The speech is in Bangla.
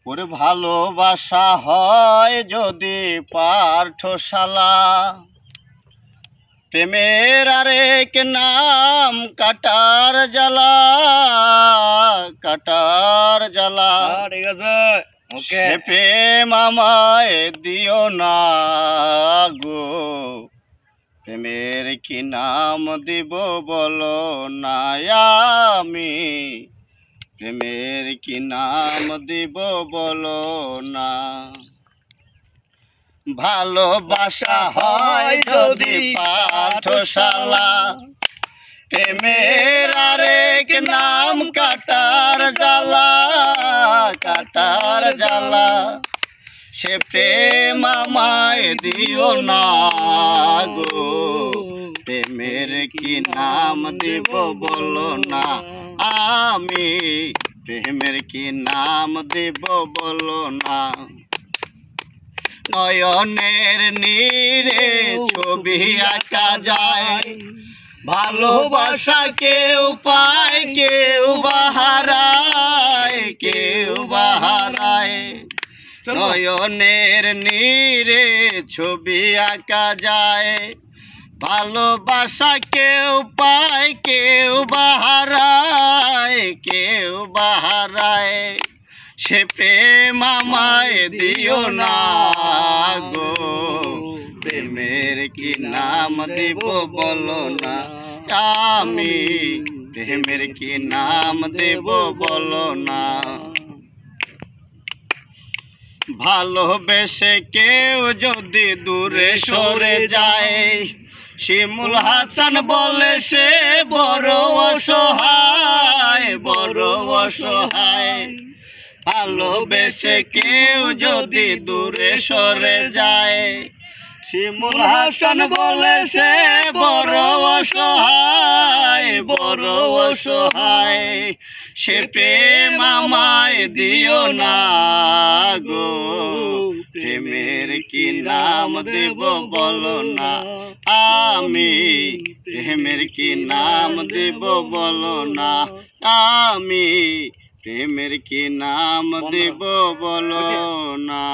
ওরে ভালোবাসা হয় যদি পাঠশালা, প্রেমের আরেক নাম কাটার জ্বালা, কাটার জ্বালা। ঠিক আছে, ওকে। প্রেম আমায় দিও না গো, প্রেমের কি নাম দিব বলো না, আমি প্রেমের কি নাম দিব বলো না। ভালোবাসা হয় যদি পাঠশালা, প্রেমের আরেক নাম কাটার জ্বালা, কাটার জ্বালা। সে প্রেম আমায় দিও না গো, প্রেমের কি নাম দিব বলো না, আমি প্রেমের কি নাম দেব বলো না। নয়নের নীরে ছবি আঁকা যায়, ভালোবাসা কেউ পায় কেউ বাহারায়, কেউ বাহারায়। নয়নের নীরে ছবি আঁকা যায়, ভালোবাসা কেউ পায় কেউ বাহারায়, কেউ বাহারায়। সে প্রেম আমায় দিও না গো, প্রেমের কি নাম দিব বলো না, আমি প্রেমের কি নাম দেব বলো না। ভালোবেসে কেউ যদি দূরে সরে যায়, শিমুল হাসান বলে সে বড় অসহায়, বড় অসহায়। ভালোবেসে কেউ যদি দূরে সরে যায়, শিমুল হাসান বলে সে বড় অসহায়, বড় অসহায়। সে প্রেম আমায় দিও না গো, প্রেমের কি নাম দেব বলো না, আমি প্রেমের কি নাম দেব বলো না, আমি প্রেমের কি নাম দেব বলো না।